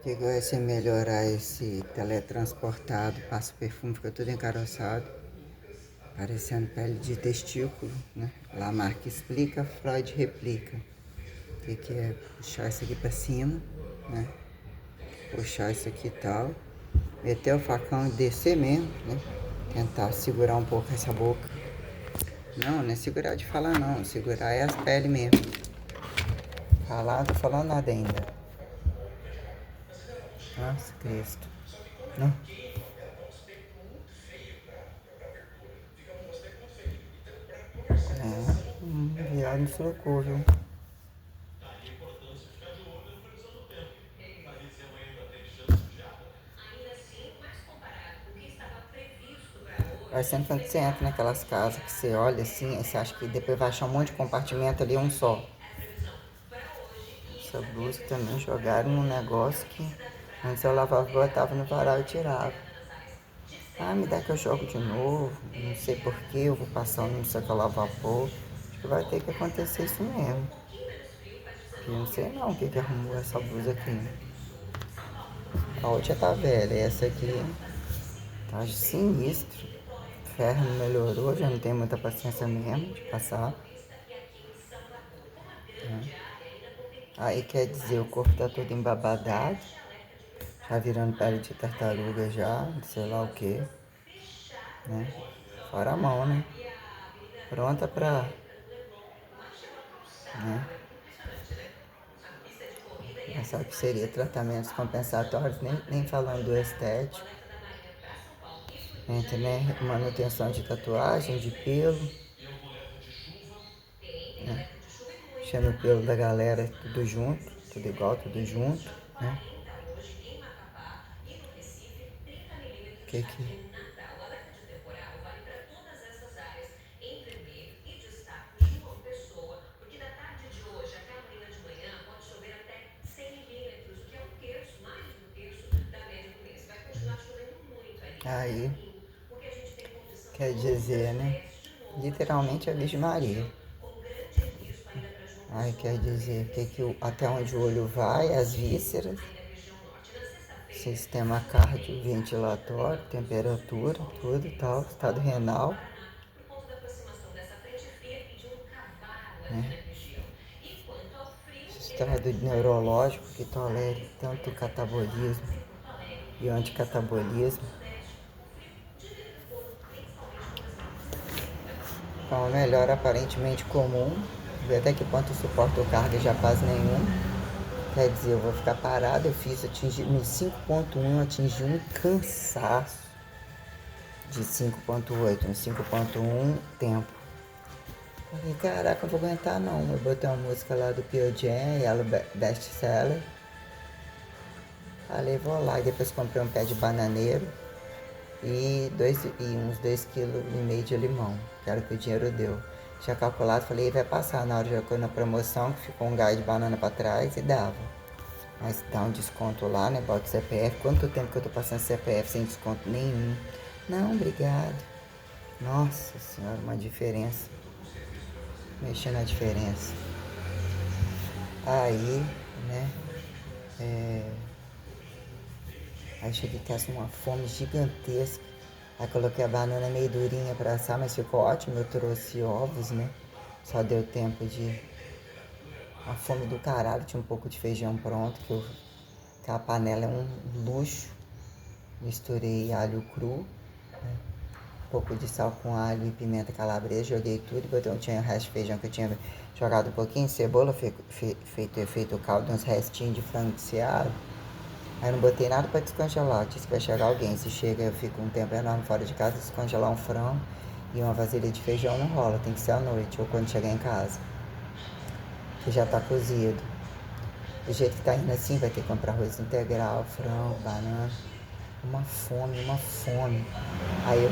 Que vai se melhorar esse teletransportado, passa perfume, fica tudo encaroçado, parecendo pele de testículo, né? Lamarck explica, Freud replica. Que é puxar isso aqui pra cima, né? Puxar isso aqui e tal, meter o facão e descer mesmo, né? Tentar segurar um pouco essa boca. Não é segurar de falar não, segurar é as peles mesmo. Falar, não tô falando nada ainda. Nossa, Cristo. Não. Viado me trocou, viu? Parecendo quando você entra naquelas casas que você olha assim, aí você acha que depois vai achar um monte de compartimento ali, um só. Essa blusa também jogaram num negócio que antes eu lavava, botava no varal e tirava. Ah, me dá que eu jogo de novo, não sei porquê, eu vou passar não sei o que lá vapor. Acho que vai ter que acontecer isso mesmo. Eu não sei não o que arrumou essa blusa aqui. A outra tá velha, essa aqui tá sinistro. Ferro não melhorou, já não tenho muita paciência mesmo de passar. Aí quer dizer, o corpo tá todo embabadado, já virando pele de tartaruga já, sei lá o que, né? Fora a mão, né? Pronta pra, né? Pensar que seria tratamentos compensatórios, nem falando do estético. Entre, né? Manutenção de tatuagem, de pelo, né? Deixando o pelo da galera tudo junto, tudo igual, tudo junto, né? Que aí quer dizer, né? Literalmente a Virgem Maria. Aí quer dizer até onde o olho vai, as vísceras, sistema cardioventilatório, temperatura, tudo e tal, estado renal, né? Estado neurológico que tolere tanto catabolismo e anticatabolismo. Então, uma melhora aparentemente comum, ver até que ponto eu suporto carga de paz nenhum. Quer dizer, eu vou ficar parado, atingi no 5.1, atingi um cansaço de 5.8, no 5.1 tempo. Falei, caraca, eu não vou aguentar não. Eu botei uma música lá do Pearl Jam, ela best seller. Falei, vou lá, e depois comprei um pé de bananeiro e uns 2,5 kg de limão, que era o que o dinheiro deu. Tinha calculado, falei, vai passar na hora de eu na promoção, que ficou um gás de banana pra trás e dava. Mas dá um desconto lá, né? Bota o CPF. Quanto tempo que eu tô passando CPF sem desconto nenhum? Não, obrigado. Nossa senhora, uma diferença. Mexendo na diferença. Aí, né? Aí cheguei com uma fome gigantesca. Aí coloquei a banana meio durinha pra assar, mas ficou ótimo. Eu trouxe ovos, né? Só deu tempo de... A fome do caralho. Tinha um pouco de feijão pronto, aquela panela é um luxo. Misturei alho cru, né? Um pouco de sal com alho e pimenta calabresa. Joguei tudo, botei tinha o resto de feijão que eu tinha jogado um pouquinho de cebola, feito o caldo, uns restinhos de frango desfiado. Aí não botei nada pra descongelar. Disse que vai chegar alguém. Se chega, eu fico um tempo enorme fora de casa, descongelar um frango e uma vasilha de feijão não rola. Tem que ser à noite ou quando chegar em casa, que já tá cozido. Do jeito que tá indo assim, vai ter que comprar arroz integral, frango, banana. Uma fome, uma fome. Aí eu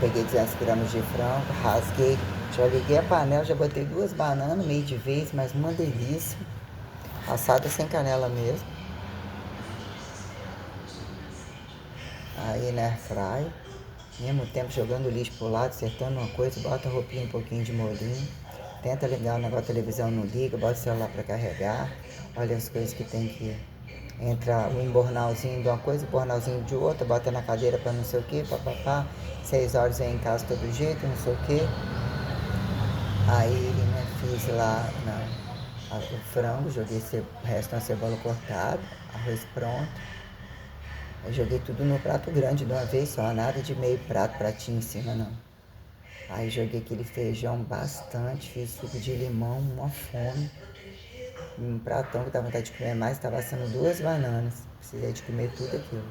peguei 200 gramas de frango, rasguei, já liguei a panela, já botei 2 bananas, meio de vez, mas uma delícia. Assada sem canela mesmo. Aí na airfry, mesmo tempo jogando lixo pro lado, acertando uma coisa, bota a roupinha um pouquinho de molhinho, tenta ligar o negócio da televisão, não liga, bota o celular pra carregar, olha as coisas que tem que Entra o embornalzinho de uma coisa, o embornalzinho de outra, bota na cadeira pra não sei o que, papapá. 6 horas aí em casa todo jeito, não sei o que. Aí, né, fiz lá o frango, joguei o resto na cebola cortada, arroz pronto. Eu joguei tudo no prato grande de uma vez só, nada de meio prato, pratinho em cima não. Aí joguei aquele feijão bastante, fiz suco de limão, uma fome. Um pratão que dá vontade de comer mais, tava assando 2 bananas. Precisei de comer tudo aquilo.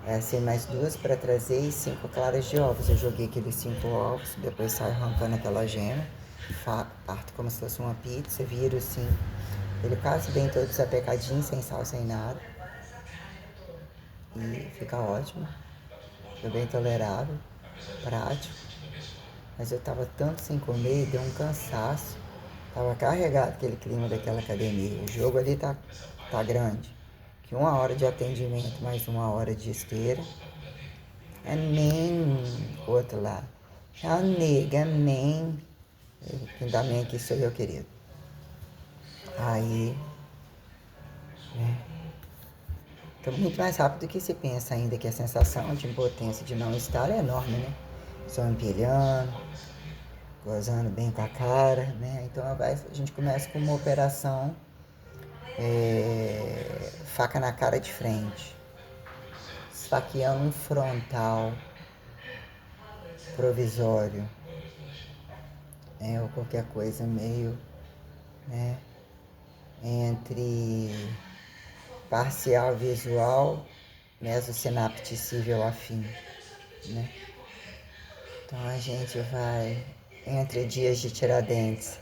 Assei mais 2 para trazer e 5 claras de ovos. Eu joguei aqueles 5 ovos, depois saio arrancando aquela gema. Parto como se fosse uma pizza, viro assim. Ele quase bem todo sapecadinho, sem sal, sem nada. E fica ótimo. Fica bem tolerável, prático. Mas eu tava tanto sem comer, deu um cansaço. Tava carregado aquele clima daquela academia. O jogo ali tá grande. Que 1 hora de atendimento mais 1 hora de esteira. Amém. O outro lá. A nega, amém. Quem dá amém aqui sou eu, querido. Aí, né? Tô muito mais rápido do que se pensa ainda, que a sensação de impotência de não estar é enorme, né? Só empilhando, gozando bem com a cara, né? Então a gente começa com uma operação faca na cara de frente, esfaqueando um frontal provisório, né? Ou qualquer coisa meio, né? Entre parcial visual, mesosinapticível afim, né? Então a gente vai entre dias de Tiradentes,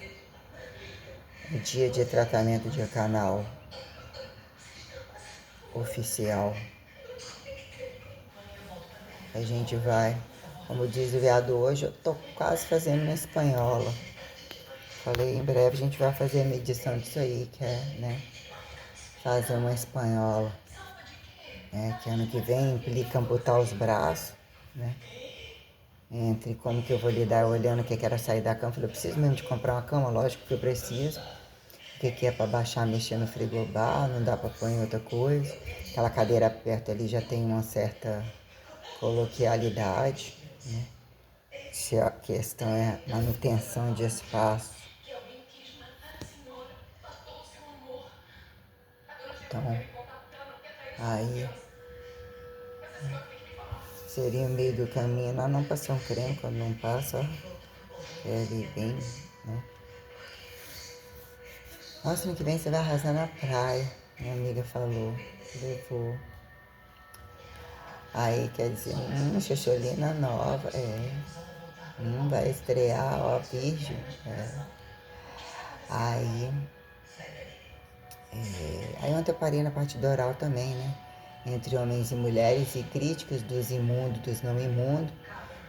o dia de tratamento de canal oficial. A gente vai, como diz o veado hoje, eu tô quase fazendo uma espanhola. Falei, em breve a gente vai fazer a medição disso aí, que é, né, fazer uma espanhola. Né, que ano que vem implica amputar os braços, né? Entre como que eu vou lidar olhando o que era sair da cama. Falei, eu preciso mesmo de comprar uma cama, lógico que eu preciso. O que é para baixar, mexer no frigobar, não dá para pôr em outra coisa. Aquela cadeira perto ali já tem uma certa coloquialidade, né? Se a questão é manutenção de espaço. Então, aí seria o meio do caminho. Nós não passamos um creme quando não passa, ó. É ali bem, né? Nossa, ano que vem você vai arrasar na praia, minha amiga falou. Levou. Aí quer dizer, Xixolina nova, vai estrear, ó, Virgem. Aí, aí ontem eu parei na parte do oral também, né? Entre homens e mulheres e críticos dos imundos, dos não imundos,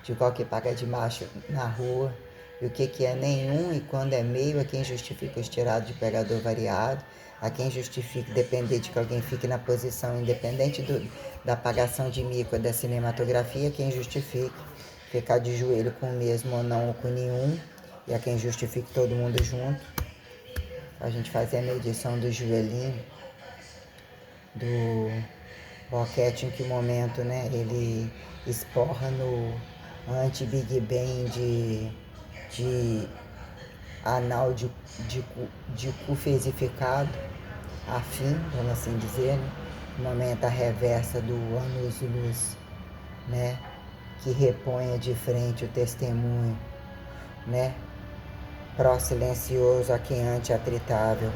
de qual que paga de macho na rua, e o que é nenhum e quando é meio, a quem justifica os tirados de pegador variado, a quem justifica depender de que alguém fique na posição independente da apagação de mico da cinematografia, quem justifica ficar de joelho com o mesmo ou não ou com nenhum, e a quem justifique todo mundo junto. A gente fazer a medição do joelhinho, do boquete, em que momento, né, ele esporra no anti-Big Bang de anal de cu fesificado, afim, vamos assim dizer, né? No momento a reversa do anus, né, que reponha de frente o testemunho, né, pró-silencioso a quem anti-atritável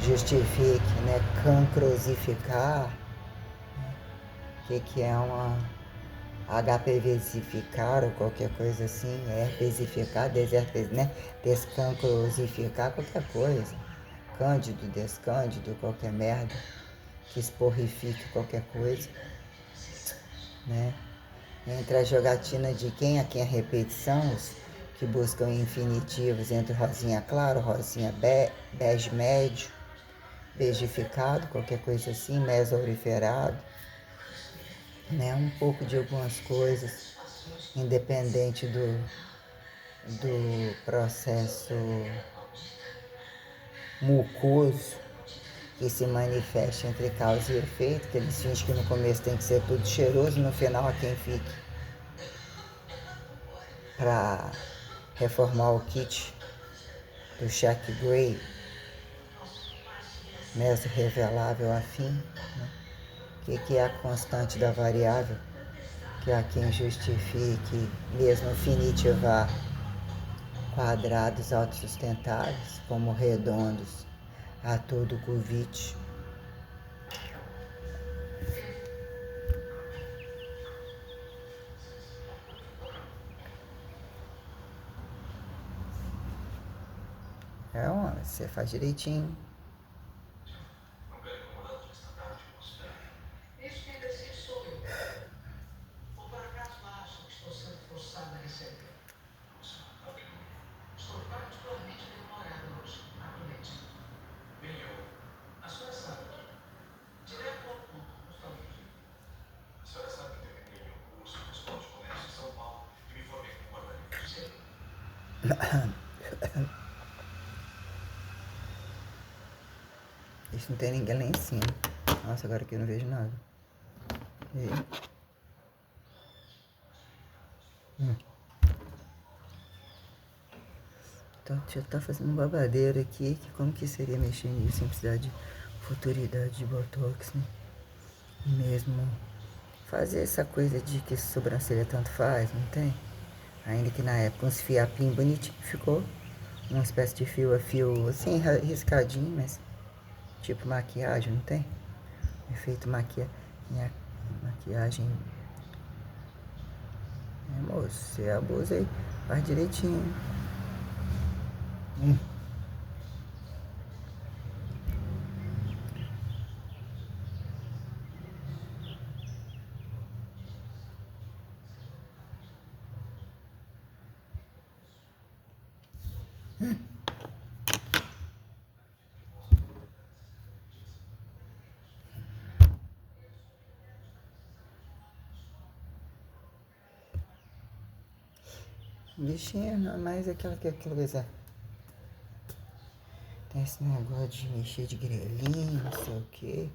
justifique, né, cancrosificar, que é uma HPVificar ou qualquer coisa assim, herpesificar, né, descancrosificar, qualquer coisa, cândido, descândido, qualquer merda, que esporrifique qualquer coisa, né, entre a jogatina de quem a quem a repetição, os que buscam infinitivos entre rosinha claro, rosinha bege médio, begificado, qualquer coisa assim, mesoauriferado, né? Um pouco de algumas coisas, independente do processo mucoso, que se manifeste entre causa e efeito, que eles fingem que no começo tem que ser tudo cheiroso, no final a quem fique para reformar o kit do Shaq Gray, meso revelável afim, né? Que é a constante da variável, que é a quem justifique, mesmo finitivar quadrados autossustentáveis, como redondos, a todo convite. Você faz direitinho. Isso não tem ninguém lá em cima. Nossa, agora aqui eu não vejo nada. E aí? Então, já tá fazendo um babadeiro aqui, que como que seria mexer nisso sem precisar de futuridade de botox, né? E mesmo fazer essa coisa de que sobrancelha tanto faz, não tem? Ainda que na época uns fiapinhos bonitinhos ficou. Uma espécie de fio a fio, assim, riscadinho, mas tipo maquiagem, não tem? Efeito maquiagem. Moço, você abusa aí, faz direitinho. Bichinho não é mais aquela coisa. Tem esse negócio de mexer de grelhinho, não sei o que.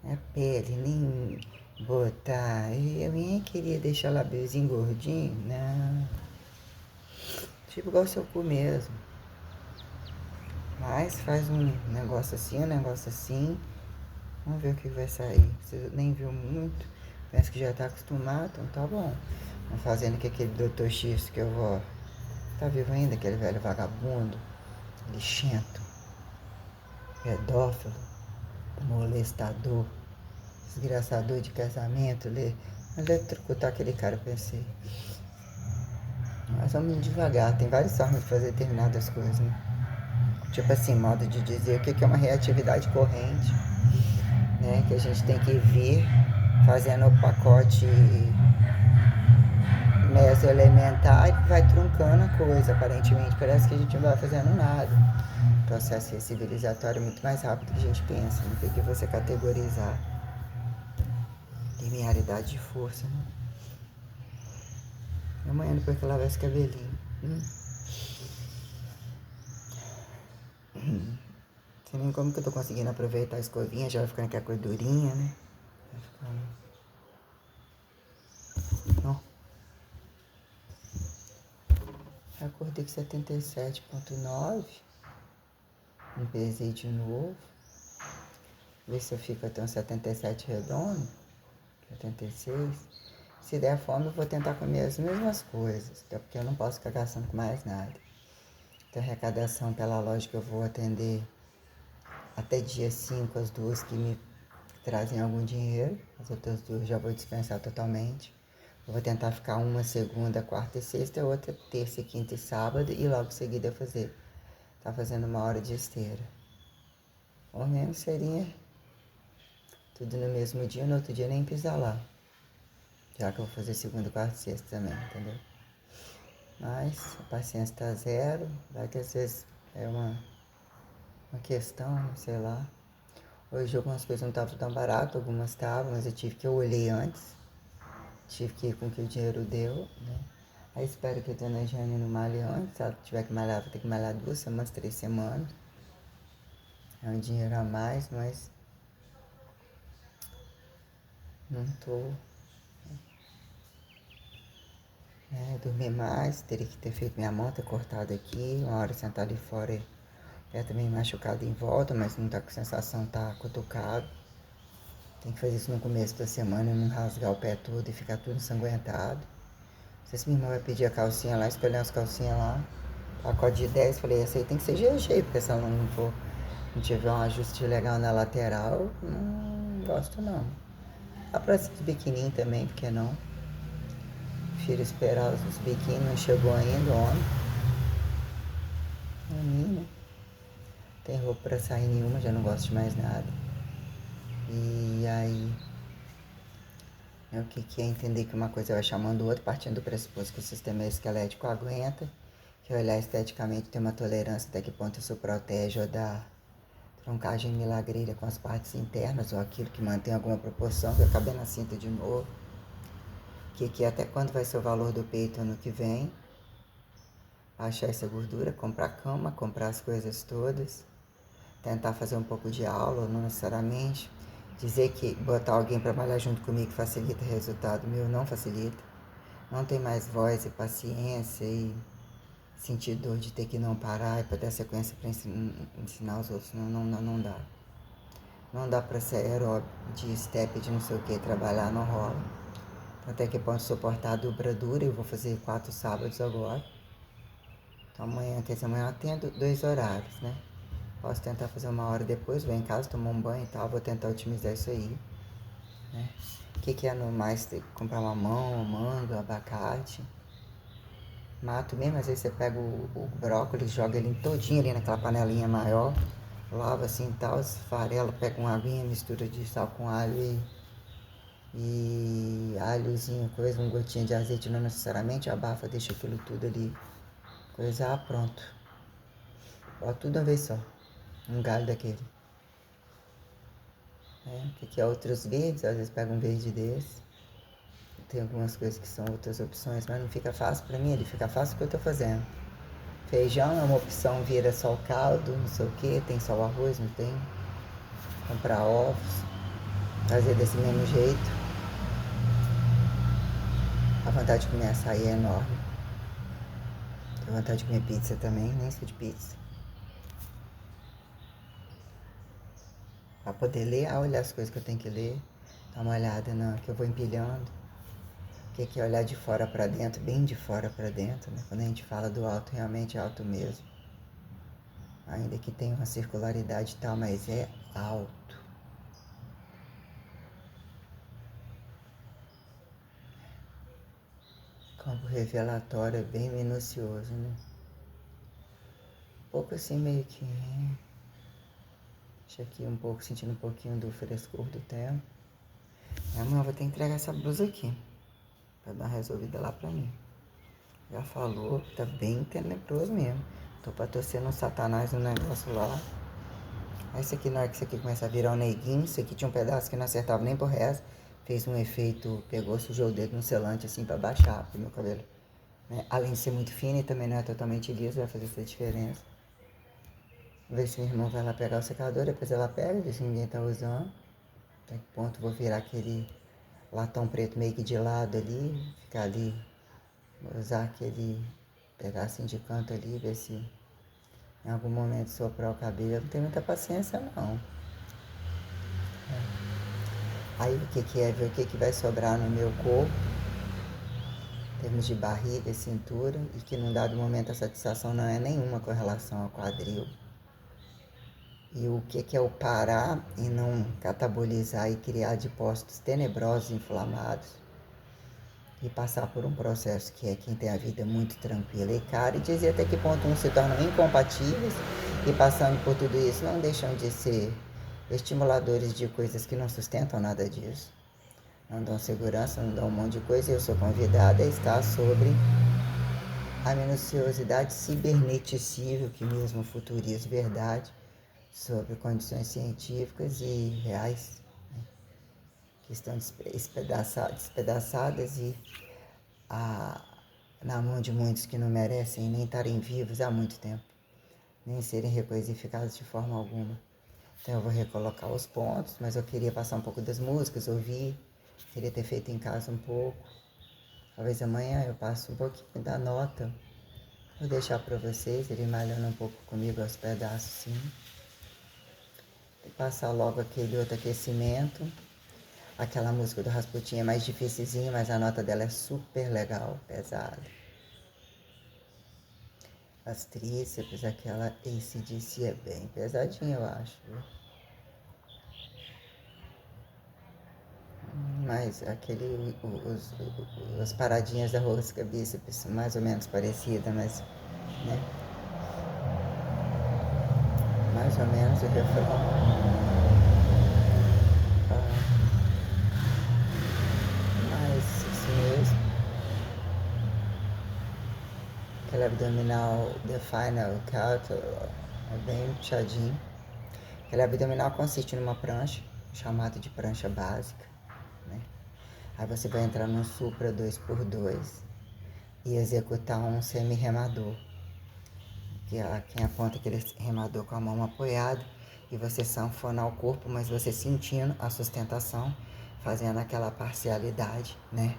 É pele, nem botar. Eu nem queria deixar o labiozinho gordinho, não. Tipo igual seu cu mesmo. Mas faz um negócio assim, um negócio assim. Vamos ver o que vai sair. Você nem viu muito. Pensa que já tá acostumado, então tá bom. Vamos fazendo que aquele Dr. X que eu vou. Tá vivo ainda, aquele velho vagabundo, lixento, pedófilo, molestador, desgraçador de casamento, eletrocutar aquele cara, eu pensei. Mas vamos devagar, tem várias formas de fazer determinadas coisas, né? Tipo assim, modo de dizer o que é uma reatividade corrente, né? Que a gente tem que vir fazendo o pacote mesoelementar e vai truncando a coisa, aparentemente. Parece que a gente não vai fazendo nada. O processo civilizatório é muito mais rápido do que a gente pensa. Não tem que você categorizar linearidade de força, né? Amanhã depois que lavar esse cabelinho. Sei nem como que eu tô conseguindo aproveitar a escovinha, já vai ficando aqui a gordurinha, né? Vai ficando. Ó. Acordei com 77,9. Me pesei de novo. Ver se eu fico até um 77 redondo. 76. Se der fome, eu vou tentar comer as mesmas coisas. Até porque eu não posso ficar gastando com mais nada. Então, arrecadação, pela lógica, eu vou atender até dia 5 as duas que me trazem algum dinheiro. As outras duas já vou dispensar totalmente. Eu vou tentar ficar uma segunda, quarta e sexta, outra terça, quinta e sábado. E logo em seguida eu tá fazendo uma hora de esteira. Ou mesmo seria tudo no mesmo dia, no outro dia nem pisar lá. Já que eu vou fazer segunda, quarta e sexta também, entendeu? Mas a paciência tá zero. Vai que às vezes é uma questão, sei lá. Hoje algumas coisas não estavam tão baratas, algumas estavam, mas eu olhei antes. Tive que ir com o que o dinheiro deu, né? Aí espero que a dona Jane não malhe antes. Se ela tiver que malhar, vai ter que malhar 2 semanas, 3 semanas. É um dinheiro a mais, mas não tô. Dormir mais, teria que ter feito minha mão, ter cortado aqui, uma hora sentar ali fora e pé também machucado em volta, mas não tá com sensação, tá cutucado. Tem que fazer isso no começo da semana, não rasgar o pé todo e ficar tudo ensanguentado. Não sei se minha irmã vai pedir a calcinha lá, escolher umas calcinhas lá. Pacote de 10, falei, essa aí tem que ser GG, porque se ela não for, não tiver um ajuste legal na lateral, não gosto não. A próxima de biquininho também, porque não? Prefiro esperar os biquíni, não chegou ainda, homem. A mim, tem roupa pra sair nenhuma, já não gosto de mais nada. E aí, o que é entender que uma coisa vai chamando o outro, partindo do pressuposto que o sistema esquelético aguenta, que olhar esteticamente tem uma tolerância até que ponto isso protege ou dá troncagem milagreira com as partes internas ou aquilo que mantém alguma proporção, que acaba na cinta de novo. Que até quando vai ser o valor do peito ano que vem, achar essa gordura, comprar cama, comprar as coisas todas, tentar fazer um pouco de aula, não necessariamente. Dizer que botar alguém para malhar junto comigo facilita resultado meu, não facilita. Não tem mais voz e paciência e sentir dor de ter que não parar e para dar sequência para ensinar os outros. Não dá. Não dá para ser aeróbico de step, de não sei o que, trabalhar não rola. Até que ponto suportar a dobradura, eu vou fazer 4 sábados agora. Então amanhã, quer dizer, amanhã eu atendo 2 horários, né? Posso tentar fazer 1 hora depois, vou em casa, tomar um banho e tal, vou tentar otimizar isso aí, né? O que é no mais ter que comprar mamão, manga, abacate? Mato mesmo, às vezes você pega o brócolis, joga ele todinho ali naquela panelinha maior, lava assim e tal, esfarela, pega uma aguinha, mistura de sal com alho e alhozinho, coisa, um gotinho de azeite, não necessariamente abafa, deixa aquilo tudo ali, coisa, pronto. Bota tudo uma vez só, um galho daquele. Que é outros verdes, às vezes pega um verde desse. Tem algumas coisas que são outras opções, mas não fica fácil pra mim, ele fica fácil o que eu tô fazendo. Feijão é uma opção, vira só o caldo, não sei o que, tem só o arroz, não tem. Comprar ovos, fazer desse mesmo jeito. A vontade de comer açaí é enorme. A vontade de comer pizza também, nem sou de pizza. Pra poder ler, olhar as coisas que eu tenho que ler, dar uma olhada na que eu vou empilhando. O que é olhar de fora pra dentro, bem de fora pra dentro, né? Quando a gente fala do alto, realmente é alto mesmo. Ainda que tenha uma circularidade e tal, mas é alto. Campo revelatório é bem minucioso, né? Um pouco assim, meio que. Deixa aqui um pouco, sentindo um pouquinho do frescor do tempo. Amanhã eu vou ter que entregar essa blusa aqui, pra dar uma resolvida lá pra mim. Já falou, tá bem tenebroso mesmo. Tô pra torcer no satanás no negócio lá. Aí isso aqui, na hora que isso aqui começa a virar um neguinho, isso aqui tinha um pedaço que não acertava nem por resto. Fez um efeito, pegou, sujou o dedo no selante assim pra baixar pro meu cabelo. Né? Além de ser muito fino e também não é totalmente liso, vai fazer essa diferença. Vou ver se meu irmão vai lá pegar o secador, depois ela pega, ver se ninguém tá usando. Até que ponto vou virar aquele latão preto meio que de lado ali, ficar ali, usar aquele pedacinho de canto ali, ver se em algum momento soprar o cabelo. Não tem muita paciência não. Aí o que é ver o que vai sobrar no meu corpo, em termos de barriga e cintura, e que num dado momento a satisfação não é nenhuma com relação ao quadril. E o que é o parar e não catabolizar e criar depósitos tenebrosos, inflamados, e passar por um processo que é quem tem a vida muito tranquila e cara, e dizer até que ponto uns se tornam incompatíveis e passando por tudo isso não deixam de ser estimuladores de coisas que não sustentam nada disso. Não dão segurança, não dão um monte de coisa, e eu sou convidada a estar sobre a minuciosidade ciberneticível, que mesmo futuriza verdade, sobre condições científicas e reais, né, que estão despedaçadas e na mão de muitos que não merecem nem estarem vivos há muito tempo, nem serem recoisificados de forma alguma. Então eu vou recolocar os pontos, mas eu queria passar um pouco das músicas, ouvir, queria ter feito em casa um pouco. Talvez amanhã eu passe um pouquinho da nota. Vou deixar para vocês, ele malhando um pouco comigo aos pedaços, sim. E passar logo aquele outro aquecimento. Aquela música do Rasputin é mais dificilzinha, mas a nota dela é super legal, pesada. As tríceps, aquela AC/DC é bem pesadinha, eu acho. Mas as paradinhas da rosca bíceps são mais ou menos parecidas, mas, né? Mais ou menos o refrão. Ah, mas isso mesmo. Aquele abdominal, the final cut, é bem puxadinho. Aquele abdominal consiste numa prancha, chamada de prancha básica, né? Aí você vai entrar num supra 2x2 e executar um semi-remador, que é quem aponta aquele remador com a mão apoiada e você sanfonar o corpo, mas você sentindo a sustentação, fazendo aquela parcialidade, né?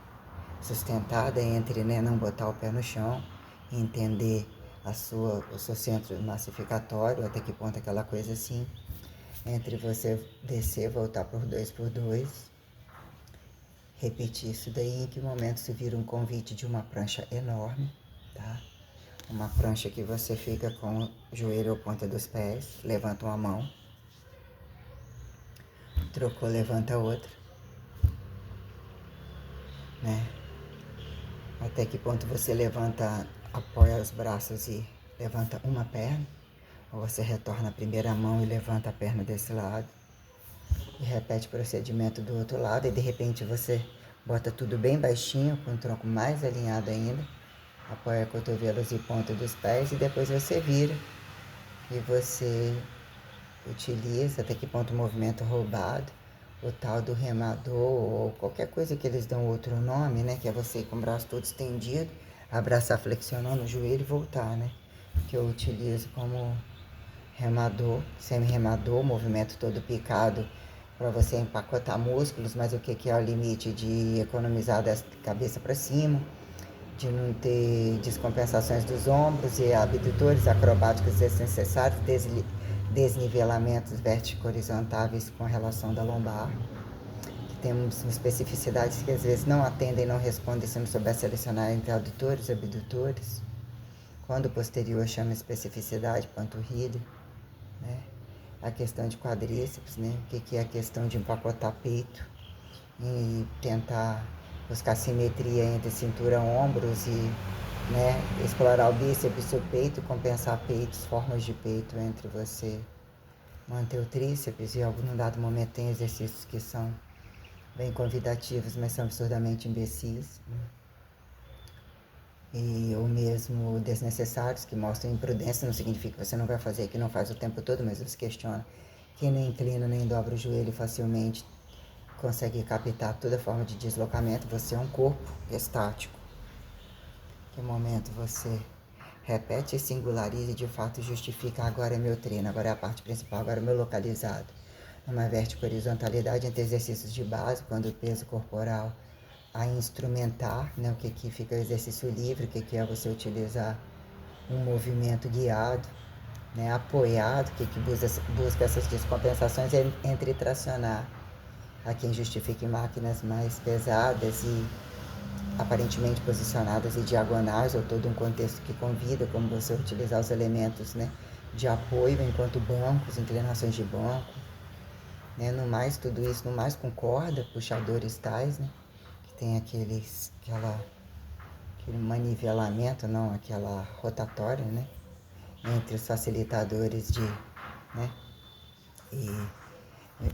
Sustentada entre, né, não botar o pé no chão, entender o seu centro massificatório, até que ponto aquela coisa assim, entre você descer, voltar por 2x2, repetir isso daí, em que momento se vira um convite de uma prancha enorme, tá? Uma prancha que você fica com o joelho ou ponta dos pés, levanta uma mão, trocou, levanta a outra, né? Até que ponto você levanta, apoia os braços e levanta uma perna, ou você retorna a primeira mão e levanta a perna desse lado, e repete o procedimento do outro lado, e de repente você bota tudo bem baixinho, com o tronco mais alinhado ainda, apoia cotovelos e ponta dos pés, e depois você vira, e você utiliza, até que ponto o movimento roubado, o tal do remador, ou qualquer coisa que eles dão outro nome, né? Que é você com o braço todo estendido, abraçar flexionando o joelho e voltar, né? Que eu utilizo como remador, semi-remador, movimento todo picado para você empacotar músculos, mas o que é o limite de economizar da cabeça para cima, de não ter descompensações dos ombros e abdutores acrobáticos desnecessários, desnivelamentos vertico-horizontais com relação da lombar, que temos especificidades que às vezes não atendem, não respondem se não souber selecionar entre adutores e abdutores. Quando o posterior chama especificidade, panturrilha, né? A questão de quadríceps, né? O que é a questão de empacotar peito e tentar buscar simetria entre cintura, ombros e, né, explorar o bíceps e o peito, compensar peitos, formas de peito entre você manter o tríceps, e em algum dado momento tem exercícios que são bem convidativos, mas são absurdamente imbecis, né? E ou mesmo desnecessários, que mostram imprudência, não significa que você não vai fazer, que não faz o tempo todo, mas você questiona. Quem não inclina nem dobra o joelho facilmente consegue captar toda forma de deslocamento. Você é um corpo estático. Que momento você repete e singulariza e de fato justifica: agora é meu treino, agora é a parte principal, agora é o meu localizado. Uma vertico-horizontalidade entre exercícios de base, quando o peso corporal a instrumentar, né, o que fica o exercício livre, o que é você utilizar um movimento guiado, né, apoiado, que busca essas descompensações entre tracionar. Há quem justifique máquinas mais pesadas e aparentemente posicionadas e diagonais, ou todo um contexto que convida, como você utilizar os elementos, né, de apoio enquanto bancos, inclinações de banco, né, no mais tudo isso, no mais com corda, puxadores tais, né, que tem aquele manivelamento, não, aquela rotatória, né, entre os facilitadores de, né, e,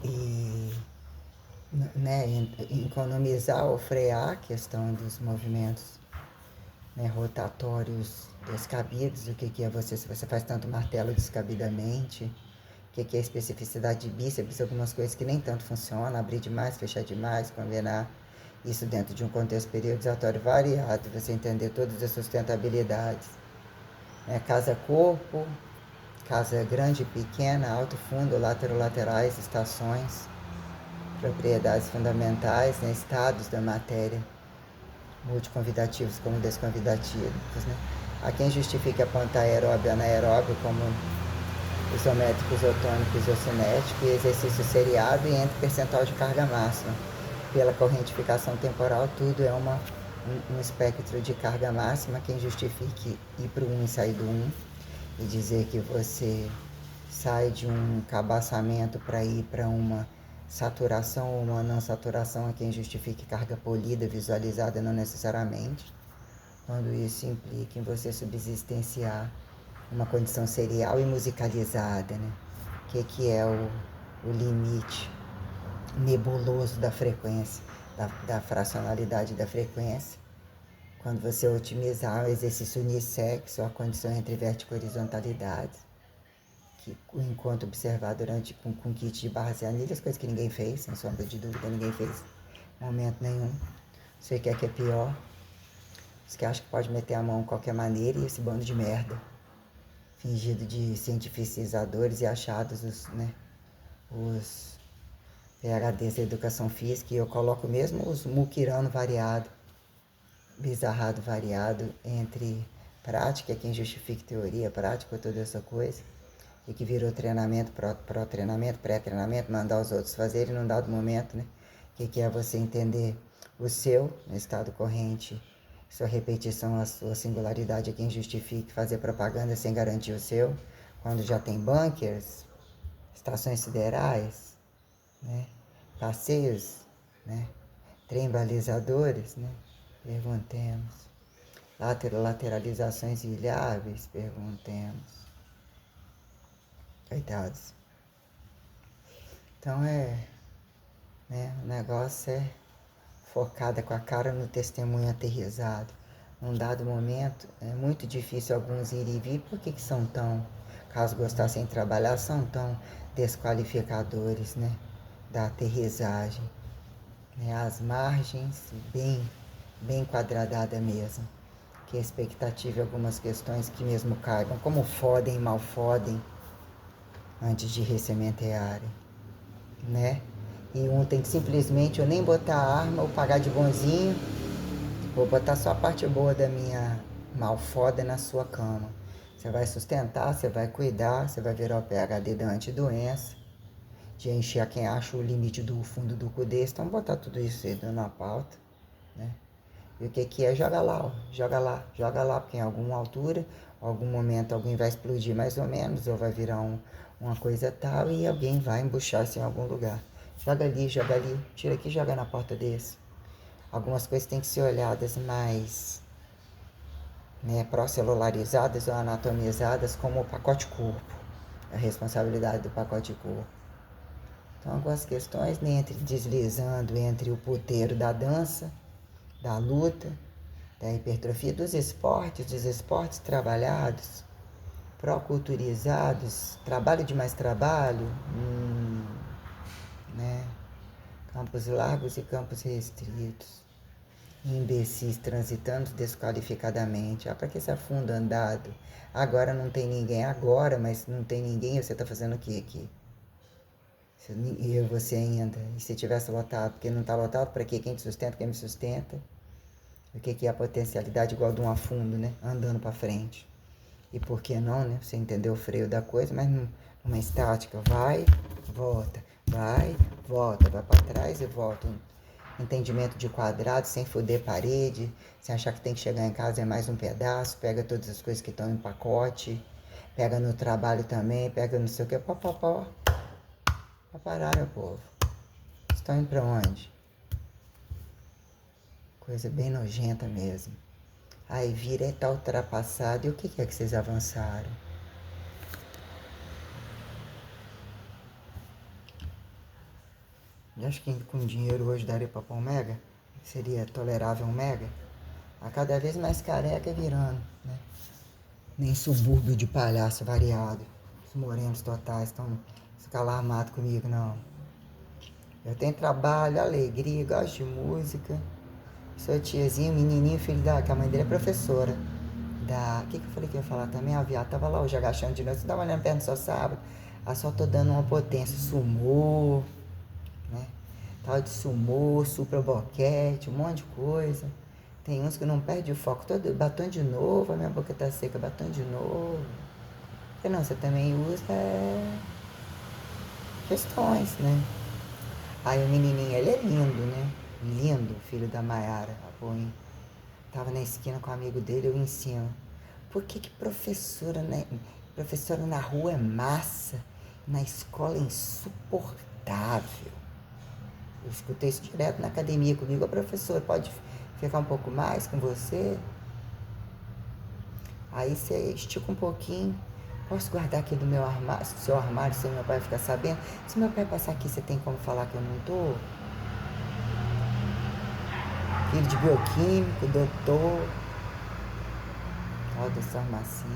e né, economizar ou frear a questão dos movimentos, né, rotatórios descabidos, o que é você, se você faz tanto martelo descabidamente, o que é especificidade de bíceps, algumas coisas que nem tanto funcionam, abrir demais, fechar demais, combinar isso dentro de um contexto periodizatório variado, você entender todas as sustentabilidades, né, casa-corpo, casa grande e pequena, alto, fundo, laterais, estações, propriedades fundamentais, né? Estados da matéria, multiconvidativos como desconvidativos, né? Há quem justifique a ponta aeróbio e anaeróbio como isométrico, isotônico, isocinético e exercício seriado e entre percentual de carga máxima. Pela correntificação temporal, tudo é um espectro de carga máxima. Quem justifique ir para o 1 e sair do 1 e dizer que você sai de um cabaçamento para ir para uma saturação ou uma não saturação, é quem justifique carga polida, visualizada, não necessariamente. Quando isso implica em você subsistenciar uma condição serial e musicalizada, né? Que é o limite nebuloso da frequência, da fracionalidade da frequência. Quando você otimizar o exercício unissexo, a condição entre vértigo e horizontalidade, que enquanto observar durante com kit de barras e anilhas, coisa que ninguém fez, sem sombra de dúvida, ninguém fez em momento nenhum. Você quer que é pior? Você que acha que pode meter a mão de qualquer maneira e esse bando de merda fingido de cientificizadores e achados, os PhDs da educação física, e eu coloco mesmo os muquirano variado, bizarrado variado entre prática, quem justifica teoria, prática, toda essa coisa, e que virou treinamento, pró-treinamento, pré-treinamento, mandar os outros fazerem num dado momento, né? Que é você entender o seu no estado corrente, sua repetição, a sua singularidade é quem justifique fazer propaganda sem garantir o seu, quando já tem bunkers, estações siderais, né? Passeios, né? Trem balizadores, né? Perguntemos. Lateralizações ilháveis, perguntemos. Coitados. Então o negócio é focada com a cara no testemunho aterrissado. Num dado momento, é muito difícil alguns ir e vir, porque que são tão, caso gostassem de trabalhar, são tão desqualificadores, né, da aterrissagem, né, as margens bem quadradada mesmo, que a expectativa em algumas questões que mesmo caibam, como fodem e mal fodem, antes de ressementearem, né? E um tem que simplesmente ou nem botar a arma ou pagar de bonzinho, vou botar só a parte boa da minha malfoda na sua cama. Você vai sustentar, você vai cuidar, você vai virar o PhD da antidoença, de encher a quem acha o limite do fundo do cu desse. Então botar tudo isso aí na pauta, né? E o que é? Joga lá, ó. Joga lá, porque em alguma altura, algum momento alguém vai explodir mais ou menos, ou vai virar uma coisa tal, e alguém vai embuchar-se em algum lugar. Joga ali, tira aqui e joga na porta desse. Algumas coisas têm que ser olhadas mais, né, pró-celularizadas ou anatomizadas como o pacote corpo, a responsabilidade do pacote corpo. Então, algumas questões, né, deslizando entre o puteiro da dança, da luta, da hipertrofia, dos esportes trabalhados, pró-culturizados, trabalho de mais trabalho, né? Campos largos e campos restritos, imbecis transitando desqualificadamente. Para que esse afunda andado? Agora não tem ninguém, mas não tem ninguém, você está fazendo o que aqui? E você ainda, e se tivesse lotado, porque não está lotado, para quê? Quem te sustenta, quem me sustenta? O que é a potencialidade igual de um afundo, né? Andando para frente. E por que não, né? Você entendeu o freio da coisa, mas numa estática, vai para trás e volta. Entendimento de quadrado, sem foder parede, sem achar que tem que chegar em casa é mais um pedaço, pega todas as coisas que estão em pacote, pega no trabalho também, pega não sei o que, Pra parar, meu povo. Estão indo pra onde? Coisa bem nojenta mesmo. Aí vira e tá ultrapassado. E o que é que vocês avançaram? Eu acho que com dinheiro hoje daria pra pôr um mega? Seria tolerável um mega? A cada vez mais careca virando, né? Nem subúrbio de palhaço variado. Os morenos totais estão ficar lá armado comigo, não. Eu tenho trabalho, alegria, gosto de música. Sou tiazinho, menininho, filho que a mãe dele é professora O que eu falei que ia falar também? A viado tava lá hoje agachando de novo. Você tava olhando perto só sábado. Ah, só tô dando uma potência. Sumô, né? Tal de sumô, supra boquete, um monte de coisa. Tem uns que não perde o foco todo. Batom de novo, a minha boca tá seca, batom de novo. Porque não, você também usa questões, né? Aí o menininho, ele é lindo, né? Lindo, filho da Maiara, a Boim. Tava na esquina com um amigo dele, eu ensino. Por que que professora, né? Professora na rua é massa, na escola é insuportável? Eu escutei isso direto na academia comigo. A professora pode ficar um pouco mais com você? Aí você estica um pouquinho. Posso guardar aqui do meu armário, seu armário, sem meu pai ficar sabendo? Se meu pai passar aqui, você tem como falar que eu não tô? Filho de bioquímico, doutor, todas as farmacinhas,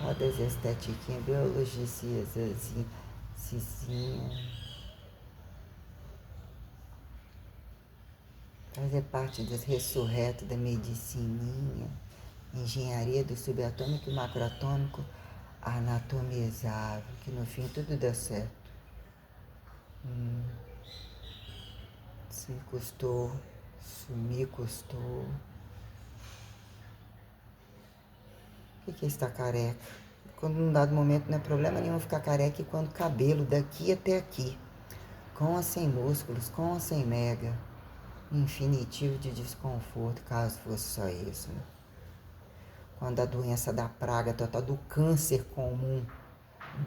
todas as estetiquinhas, biologia, cizinha. Fazer parte dos ressurretos da medicininha, engenharia do subatômico e macroatômico anatomizável, que no fim tudo dá certo. Se custou, sumir custou. O que é estar careca? Quando num dado momento não é problema nenhum ficar careca e quando cabelo daqui até aqui, com ou sem músculos, com ou sem mega, infinitivo de desconforto, caso fosse só isso, né? Quando a doença da praga total, do câncer comum,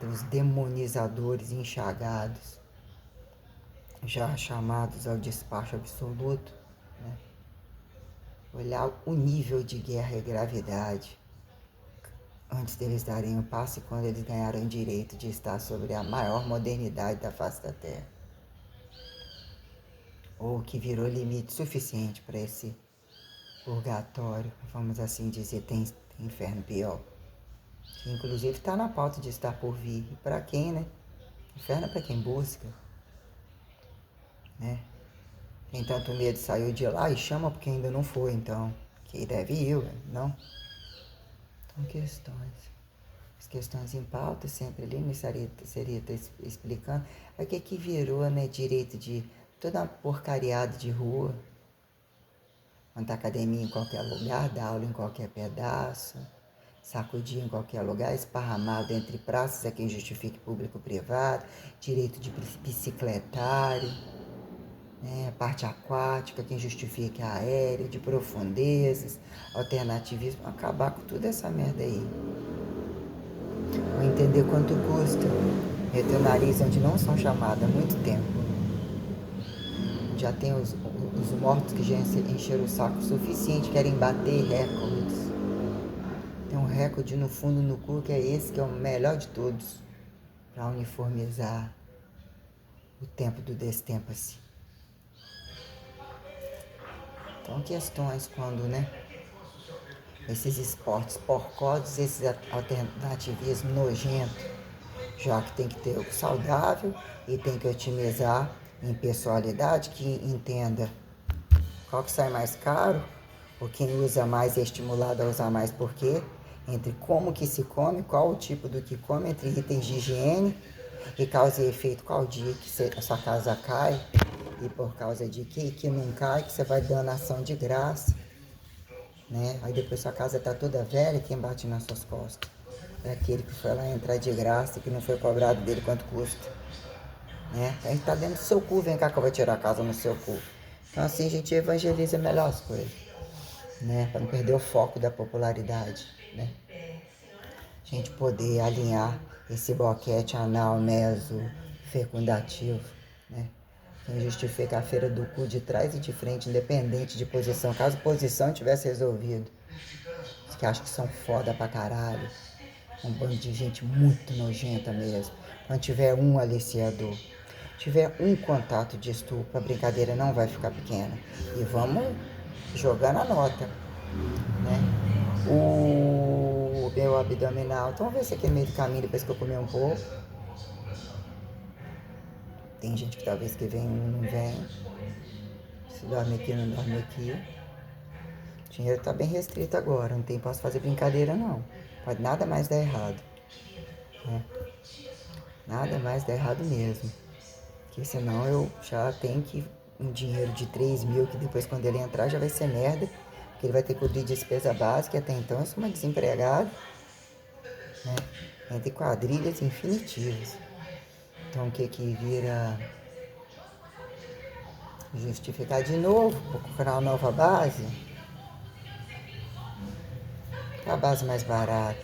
dos demonizadores enxagados, já chamados ao despacho absoluto, né? Olhar o nível de guerra e gravidade antes deles darem o passo e quando eles ganharam o direito de estar sobre a maior modernidade da face da Terra. Ou que virou limite suficiente para esse purgatório, vamos assim dizer, tem inferno pior. Que inclusive está na pauta de estar por vir. E para quem, né? Inferno é para quem busca, né? Tem tanto medo saiu de lá e chama porque ainda não foi, então. Que deve ir, não? Então, questões. As questões em pauta, sempre ali, me seria explicando. Aí o que virou, né? Direito de toda uma porcariada de rua. Montar academia em qualquer lugar, dar aula em qualquer pedaço, sacudir em qualquer lugar, esparramado entre praças é quem justifique público-privado, direito de bicicletário, né, parte aquática, quem justifique a aérea, de profundezas, alternativismo, acabar com toda essa merda aí. Vou entender quanto custa meter o nariz onde não são chamados há muito tempo. Já tem os mortos que já encheram o saco o suficiente, querem bater recordes. Tem um recorde no fundo no cu que é esse, que é o melhor de todos, para uniformizar o tempo do destempo assim. Então questões quando, né? Esses esportes porcosos, esses alternativismo nojento, já que tem que ter o saudável e tem que otimizar em pessoalidade, que entenda qual que sai mais caro, ou quem usa mais é estimulado a usar mais por quê, entre como que se come, qual o tipo do que come, entre itens de higiene e causa e efeito, qual dia que a sua casa cai e por causa de que não cai, que você vai dando ação de graça, né? Aí depois sua casa tá toda velha, quem bate nas suas costas? É aquele que foi lá entrar de graça e que não foi cobrado dele quanto custa, né? A gente tá dentro do seu cu, vem cá que eu vou tirar a casa no seu cu. Então assim a gente evangeliza melhor as coisas, né? Para não perder o foco da popularidade, né? A gente poder alinhar esse boquete anal meso fecundativo, né? Quem justifica a feira do cu de trás e de frente, independente de posição. Caso posição tivesse resolvido. Os que acham que são foda pra caralho. Um bando de gente muito nojenta mesmo. Quando tiver um aliciador, tiver um contato de estupro, a brincadeira não vai ficar pequena. E vamos jogar na nota, né? O meu abdominal, então vamos ver se aqui no meio do caminho, depois que eu comer um pouco. Tem gente que talvez que vem, não vem. Se dorme aqui, não dorme aqui. dinheiro tá bem restrito agora, não posso fazer brincadeira não. Pode nada mais dar errado, né? Nada mais dar errado mesmo. Porque senão eu já tenho que um dinheiro de 3 mil, que depois quando ele entrar já vai ser merda, porque ele vai ter que cobrir despesa básica, até então eu sou uma desempregada, né? Entre quadrilhas infinitivas. Então o que vira justificar de novo, procurar uma nova base? A base mais barata.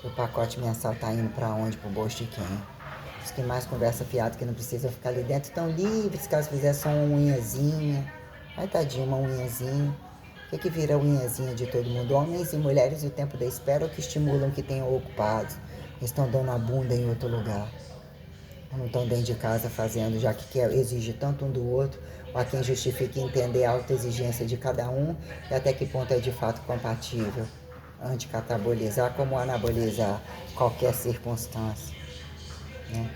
O pacote mensal tá indo pra onde? Pro bolso de quem? Os que mais conversa fiado que não precisa ficar ali dentro estão livres, caso fizer só uma unhazinha. Ai, tadinho, uma unhazinha. O que vira a unhazinha de todo mundo? Homens e mulheres e o tempo da espera ou que estimulam que tenham ocupados? Estão dando a bunda em outro lugar. Não estão dentro de casa fazendo, já que quer, exige tanto um do outro, ou a quem justifica entender a autoexigência de cada um e até que ponto é de fato compatível. Anticatabolizar como anabolizar qualquer circunstância, né?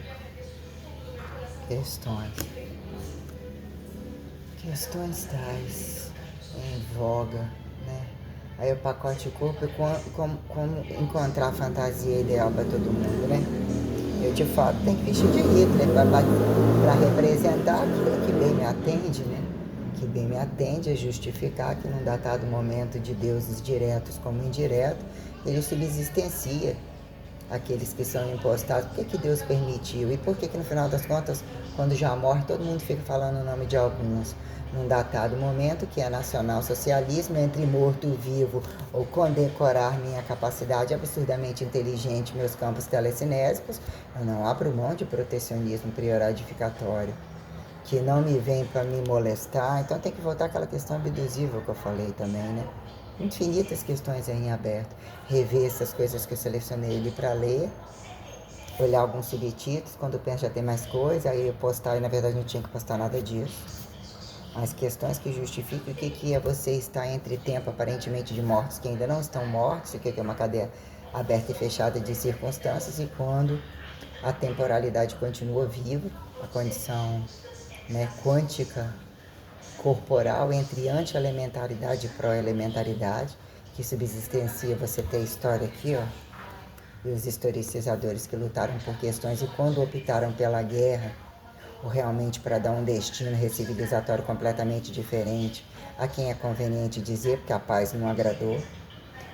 Questões tais em voga, né? Aí o pacote corpo, como encontrar a fantasia ideal para todo mundo, né? Eu de fato tenho que vestir de Hitler para representar aquilo que bem me atende, né? Que bem me atende a justificar que num datado momento de deuses diretos como indiretos, ele subsistencia aqueles que são impostados. Por que Deus permitiu? E por que no final das contas, quando já morre, todo mundo fica falando o nome de alguns? Num datado momento que é nacional-socialismo, entre morto e vivo, ou condecorar minha capacidade absurdamente inteligente, meus campos telecinésicos, eu não abro mão de protecionismo prioradificatório, que não me vem para me molestar. Então tem que voltar àquela questão abduzível que eu falei também, né? Infinitas questões aí em aberto. Rever essas coisas que eu selecionei ali para ler, olhar alguns subtítulos, quando eu penso já tem mais coisa, aí eu postar, e na verdade não tinha que postar nada disso. Mas questões que justificam o que é você estar entre tempo aparentemente de mortos que ainda não estão mortos, o que é uma cadeia aberta e fechada de circunstâncias, e quando a temporalidade continua viva, a condição, né, quântica corporal entre anti-elementaridade e pró-elementaridade, que subsistencia você ter a história aqui, ó, e os historicizadores que lutaram por questões e quando optaram pela guerra, ou realmente para dar um destino recivilizatório completamente diferente, a quem é conveniente dizer, porque a paz não agradou.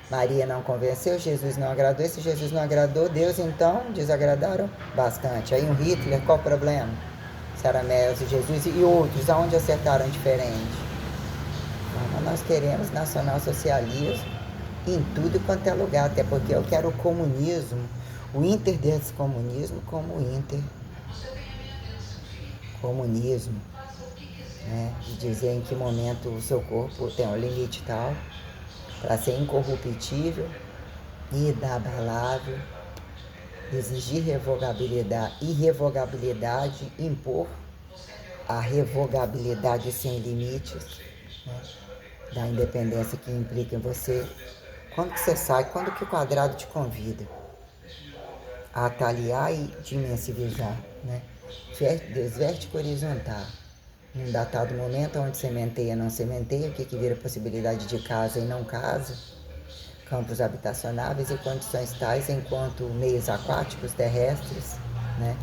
Maria não convenceu, Jesus não agradou, e se Jesus não agradou, Deus então desagradaram bastante. Aí um Hitler, qual o problema? Saramelos, Jesus e outros, aonde acertaram diferente? Mas nós queremos nacionalsocialismo em tudo quanto é lugar, até porque eu quero o comunismo, o inter desse comunismo como comunismo, né? De dizer em que momento o seu corpo tem um limite tal, para ser incorruptível, inabalável, exigir irrevogabilidade, impor a revogabilidade sem limites, né? Da independência que implica em você. Quando que você sai, quando que o quadrado te convida a ataliar e dimensivizar, né? Desvertico horizontal. Num datado momento onde sementeia, não sementeia, o que vira possibilidade de casa e não casa, campos habitacionáveis e condições tais enquanto meios aquáticos, terrestres, né?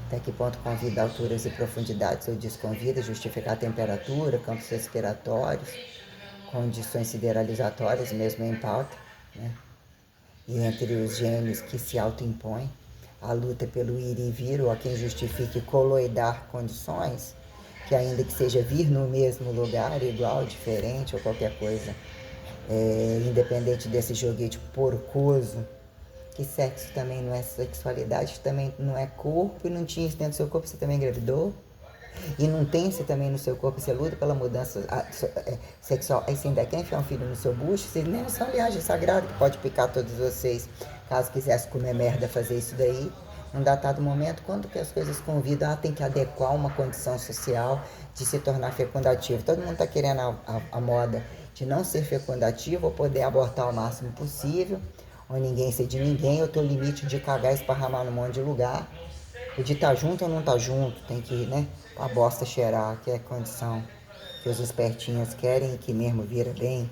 Até que ponto convida alturas e profundidades ou desconvida, justificar a temperatura, campos respiratórios, condições sideralizatórias, mesmo em pauta, né? E entre os gênios que se autoimpõem, a luta pelo ir e vir, ou a quem justifique coloidar condições, que ainda que seja vir no mesmo lugar, igual, diferente ou qualquer coisa, independente desse joguete porcoso, que sexo também não é sexualidade, também não é corpo, e não tinha isso dentro do seu corpo, você também engravidou, e não tem isso também no seu corpo, você luta pela mudança sexual, aí você ainda quer enfiar um filho no seu bucho, vocês nem são viagem sagrada, que pode picar todos vocês, caso quisesse comer merda, fazer isso daí, num datado momento, quando que as coisas convidam, tem que adequar uma condição social de se tornar fecundativo. Todo mundo está querendo a moda de não ser fecundativo ou poder abortar o máximo possível, ou ninguém ser de ninguém, ou ter o limite de cagar e esparramar num monte de lugar. O de tá junto ou não tá junto, tem que, né, a bosta cheirar, que é a condição que os espertinhos querem e que mesmo vira bem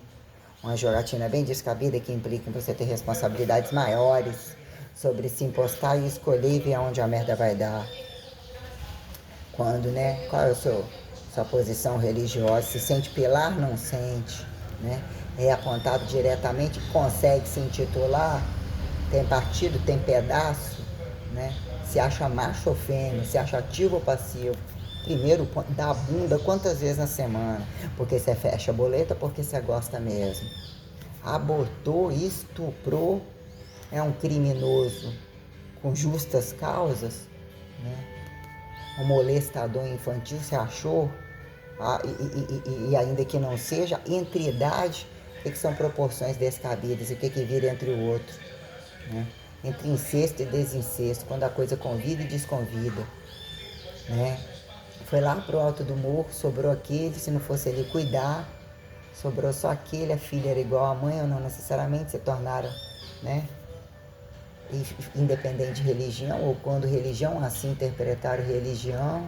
Uma jogatina bem descabida que implica em você ter responsabilidades maiores sobre se impostar e escolher e ver aonde a merda vai dar. Quando, né? Qual é a sua posição religiosa? Se sente pilar? Não sente, né? É apontado diretamente, consegue se intitular? Tem partido, tem pedaço, né? Se acha macho ou fêmea, se acha ativo ou passivo. Primeiro, dá bunda quantas vezes na semana? Porque você fecha a boleta, porque você gosta mesmo. Abortou, estuprou, é um criminoso com justas causas, né? Um molestador infantil, você achou? E ainda que não seja, entre idade, o que são proporções descabidas e o que vira entre o outro, né? Entre incesto e desincesto, quando a coisa convida e desconvida, né? Foi lá pro alto do morro, sobrou aquele, se não fosse ele cuidar, sobrou só aquele, a filha era igual à mãe ou não necessariamente, se tornaram, né? Independente de religião, ou quando religião assim interpretaram religião,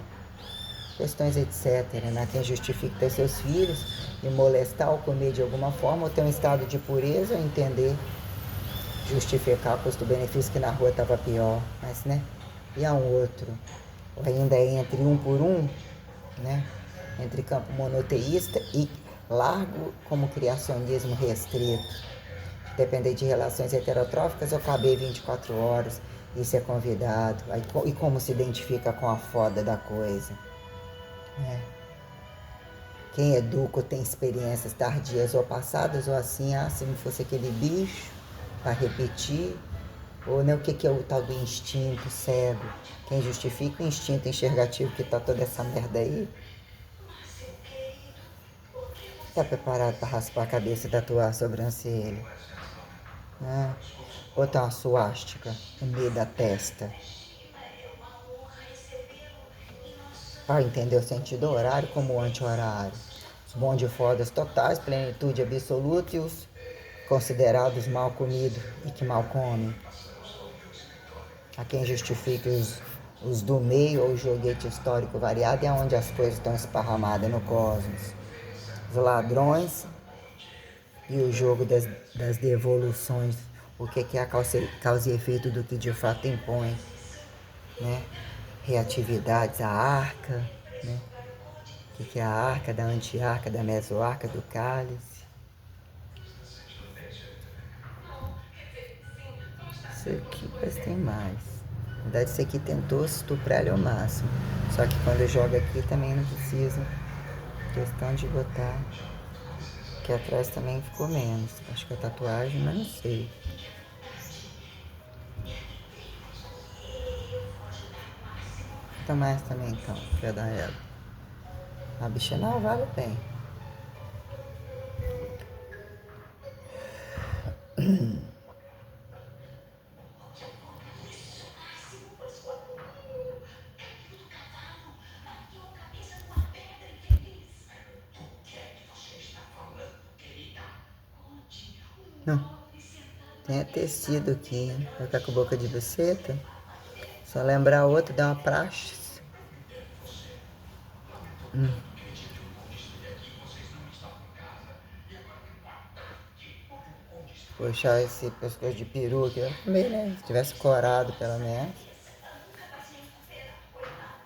questões etc, né? Quem justifica ter seus filhos e molestar ou comer de alguma forma, ou ter um estado de pureza, entender, justificar custo-benefício que na rua estava pior, mas, né? E a um outro, ou ainda é entre um por um, né? Entre campo monoteísta e largo como criacionismo restrito. Depender de relações heterotróficas ou caber 24 horas e ser convidado. E como se identifica com a foda da coisa. Né? Quem educa ou tem experiências tardias ou passadas, ou assim, se não fosse aquele bicho, para repetir, ou né, o que é o tal do instinto cego? Quem justifica o instinto enxergativo que tá toda essa merda aí? Tá preparado para raspar a cabeça e tatuar a sobrancelha? Né? Botar uma suástica no meio da testa? Para entender o sentido horário como anti-horário. Os bonde fodas totais, plenitude absoluta e os considerados mal comidos e que mal comem. A quem justifica os do meio ou o joguete histórico variado é onde as coisas estão esparramadas no cosmos. Os ladrões e o jogo das devoluções, o que é a causa e efeito do que de fato impõe, né? Reatividades, a arca, né? O que é a arca, da antiarca, da mesoarca, do cálice. Isso aqui, mas tem mais. Na verdade, isso aqui tentou estuprar ele ao máximo. Só que quando eu jogo aqui também não precisa. Questão de botar. Aqui atrás também ficou menos. Acho que é tatuagem, mas não sei. Então mais também então, pra dar ela. A bicha não vale bem. Não. Tem tecido aqui. Vai ficar com boca de buceta. Só lembrar outro, dá uma praxe. Puxar esse pescoço de peru aqui. Também, né? Se tivesse corado pelo menos.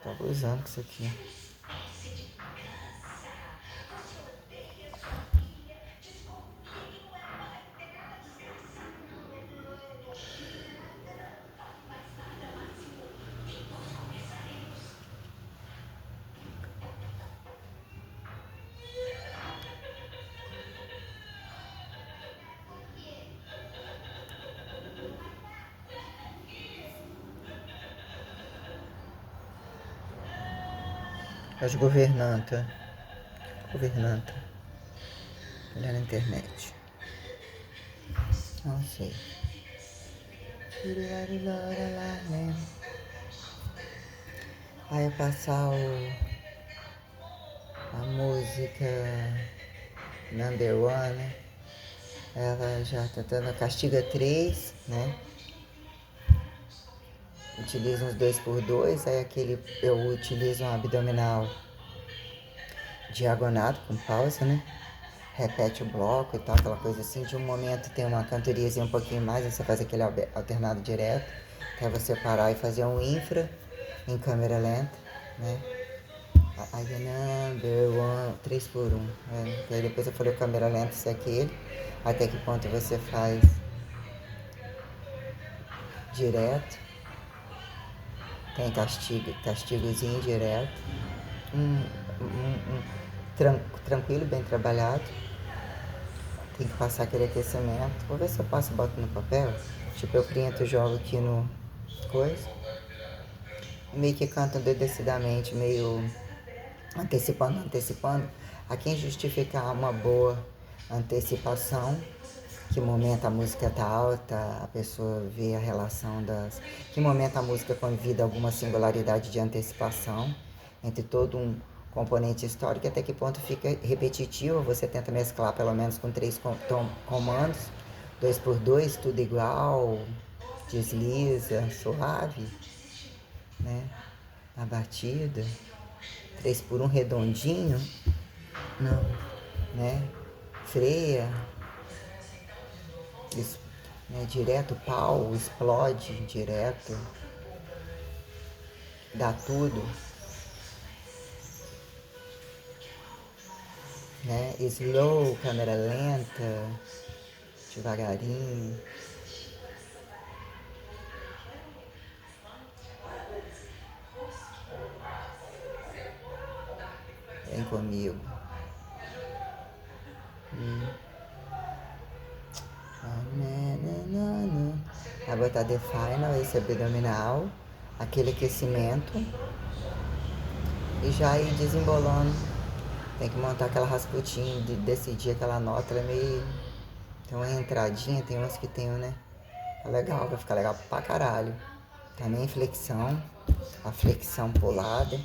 Tô abusando com isso aqui. As governanta. Governanta. Olha na internet. Não sei. Aí eu passar a música Number One, né? Ela já tá dando Castiga 3, né? Utilizo uns 2x2, aí aquele eu utilizo um abdominal diagonado com pausa, né? repete o bloco e tal, aquela coisa assim. De um momento tem uma cantoriazinha um pouquinho mais, aí você faz aquele alternado direto, até você parar e fazer um infra em câmera lenta, né? Aí number one, 3 por 1. Aí depois eu falei câmera lenta, isso é aquele. Até que ponto você faz direto. Tem castigozinho direto. Tranquilo, bem trabalhado. Tem que passar aquele aquecimento. Vou ver se eu passo e boto no papel. Tipo, eu printo e jogo aqui no coisa. Meio que canto decididamente, meio antecipando. A quem justificar uma boa antecipação, que momento a música tá alta, a pessoa vê a relação das... Que momento a música convida alguma singularidade de antecipação entre todo um componente histórico, até que ponto fica repetitivo, você tenta mesclar pelo menos com 3 comandos, 2 por 2 tudo igual, desliza, suave, né? Na batida, 3 por 1 redondinho, não, né? Freia, né? Direto, pau, explode direto, dá tudo, né? Slow, câmera lenta, devagarinho. Vem comigo. Vai botar The Final, esse abdominal, aquele aquecimento e já ir desembolando. Tem que montar aquela rasputinha, de decidir aquela nota, ela é meio... Tem uma entradinha, tem umas que tem, né? É legal, vai ficar legal pra caralho. Também flexão, a flexão pulada.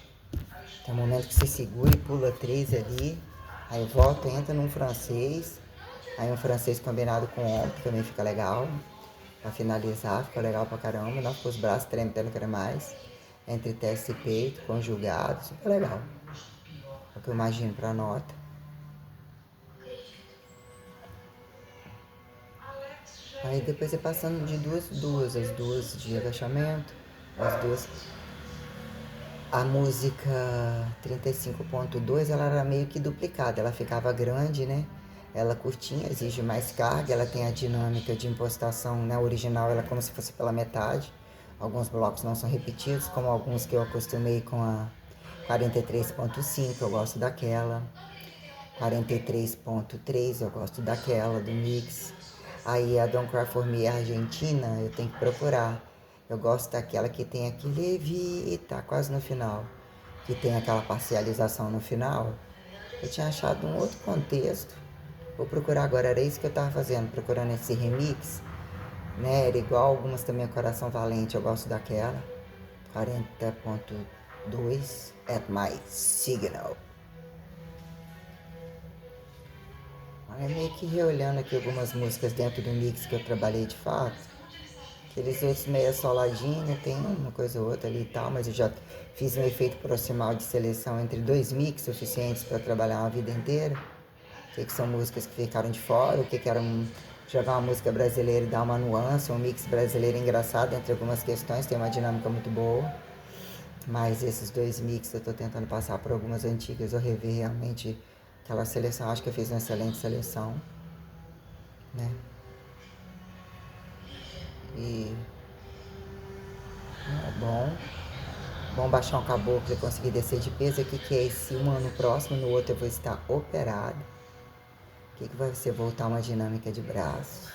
Tem um momento que você segura e pula 3 ali, aí volta, entra num francês, aí um francês combinado com ombro, que também fica legal. Pra finalizar, fica legal pra caramba, não fica os braços tremendo, quero mais. Entre testa e peito, conjugado, super legal. É o que eu imagino pra nota. Aí depois você passando de duas, as duas de agachamento, as duas. A música 35.2 ela era meio que duplicada, ela ficava grande, né? Ela curtinha, exige mais carga, ela tem a dinâmica de impostação, na original ela é como se fosse pela metade. Alguns blocos não são repetidos, como alguns que eu acostumei com a 43.5, eu gosto daquela. 43.3 eu gosto daquela, do mix. Aí a Don't Cry For Me Argentina, eu tenho que procurar. Eu gosto daquela que tem aquele Evita quase no final, que tem aquela parcialização no final. Eu tinha achado um outro contexto. Vou procurar agora, era isso que eu tava fazendo, procurando esse remix, né? Era igual algumas também, Coração Valente, eu gosto daquela. 40.2 at my signal. Aí meio que reolhando aqui algumas músicas dentro do mix que eu trabalhei de fato. Aqueles outros meio assoladinho, né? Tem uma coisa ou outra ali e tal, mas eu já fiz um efeito proximal de seleção entre 2 mix suficientes para trabalhar uma vida inteira. O que são músicas que ficaram de fora, o que era jogar uma música brasileira e dar uma nuance, um mix brasileiro engraçado entre algumas questões, tem uma dinâmica muito boa. Mas esses 2 mix eu tô tentando passar por algumas antigas, eu rever realmente aquela seleção, acho que eu fiz uma excelente seleção, né? E é bom baixar um caboclo e conseguir descer de peso. O que é esse um ano próximo, no outro eu vou estar operado. O que vai ser voltar uma dinâmica de braço?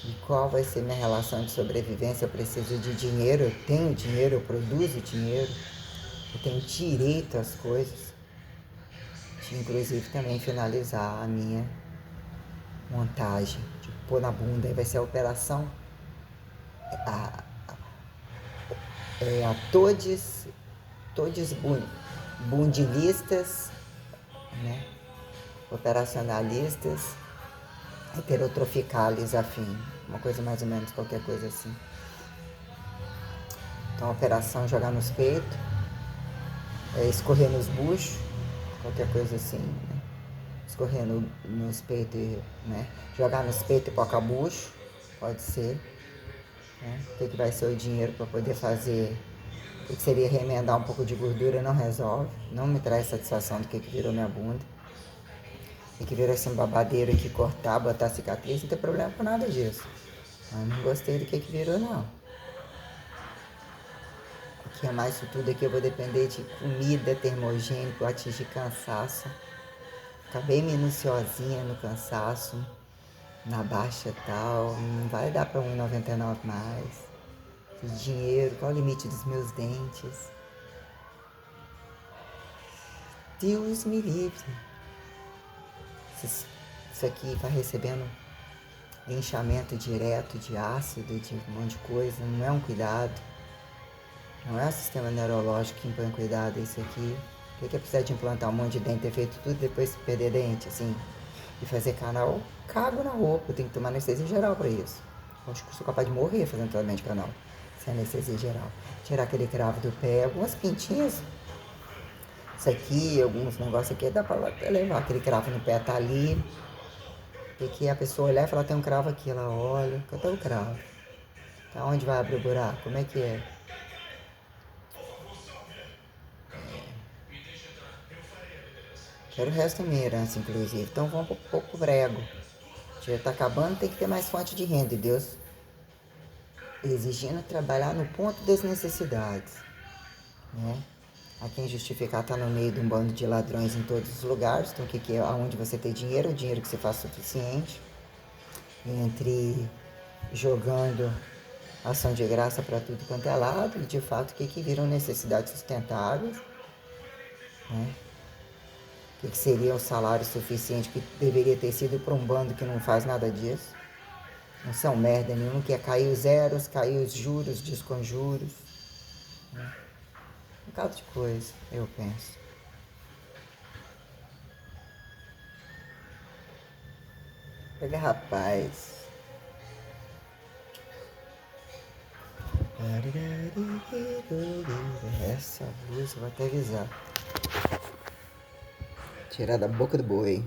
E qual vai ser minha relação de sobrevivência? Eu preciso de dinheiro, eu tenho dinheiro, eu produzo dinheiro, eu tenho direito às coisas. De inclusive também finalizar a minha montagem, de pôr na bunda, aí vai ser a operação a, a todos bundilistas, né? Operacionalistas, heterotroficales afim, uma coisa mais ou menos, qualquer coisa assim. Então, operação jogar nos peitos, escorrer nos buchos, qualquer coisa assim, né? escorrer nos peitos, né? Jogar nos peitos e pôr cabucho, pode ser. Né? O que vai ser o dinheiro para poder fazer? O que seria remendar um pouco de gordura não resolve, não me traz satisfação do que virou minha bunda. E que virou essa babadeira aqui, cortar, botar cicatriz, não tem problema com nada disso. Mas não gostei do que virou não. O que é mais isso tudo aqui eu vou depender de comida, termogênico, atingir cansaço. Ficar bem minuciosinha no cansaço, na baixa e tal. Não vai dar para 1,99 mais. De dinheiro, qual é o limite dos meus dentes? Deus me livre. Isso aqui vai recebendo linchamento direto de ácido, de um monte de coisa. Não é um cuidado. Não é o sistema neurológico que impõe cuidado, isso aqui. O que é precisar de implantar um monte de dente, ter feito tudo depois perder dente, assim, e fazer canal? Cago na roupa, eu tenho que tomar anestesia geral pra isso. Eu acho que eu sou capaz de morrer fazendo tratamento de canal, sem anestesia geral. Tirar aquele cravo do pé, algumas pintinhas. Isso aqui, alguns negócios aqui, dá pra levar. Aquele cravo no pé tá ali. E que a pessoa olhar e falar, tem um cravo aqui. Ela olha, cadê o cravo? Tá onde vai abrir o buraco? Como é que é? Quero o resto da minha herança, inclusive. Então vamos pro pouco brego. O dinheiro tá acabando, tem que ter mais fonte de renda. E Deus exigindo trabalhar no ponto das necessidades. Né? A quem justificar tá no meio de um bando de ladrões em todos os lugares. Então o que é? Aonde você tem dinheiro, o dinheiro que você faz suficiente. Entre jogando ação de graça para tudo quanto é lado. E de fato o que viram necessidades sustentáveis. Né? O que seria o salário suficiente que deveria ter sido para um bando que não faz nada disso. Não são merda nenhuma, que é cair os zeros, cair os juros, desconjuros. Né? Um bocado de coisa, eu penso. Pega, rapaz. Essa luz eu vou até avisar. Tirar da boca do boi.